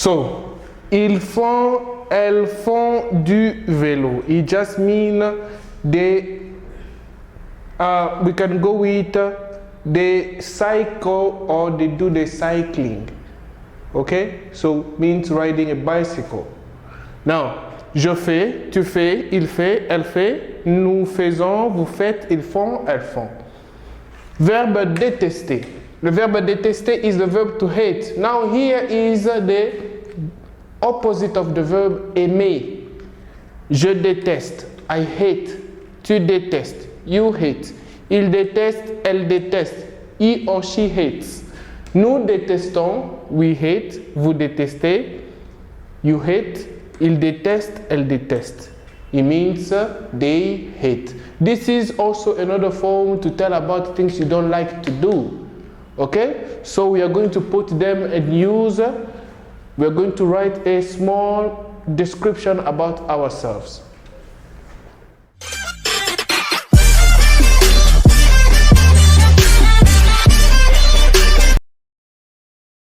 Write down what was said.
So, elles font du vélo. It just means they, we can go with they cycle or they do the cycling. Okay? So, means riding a bicycle. Now, je fais, tu fais, il fait, elle fait, nous faisons, vous faites, ils font, elles font. Verbe détester. The verbe détester is the verb to hate. Now here is the opposite of the verb aimer. Je déteste. I hate. Tu détestes. You hate. Il déteste. Elle déteste. He or she hates. Nous détestons. We hate. Vous détestez. You hate. Il déteste. Elle déteste. It means they hate. This is also another form to tell about things you don't like to do. Okay? So we are going to put them and use. We are going to write a small description about ourselves.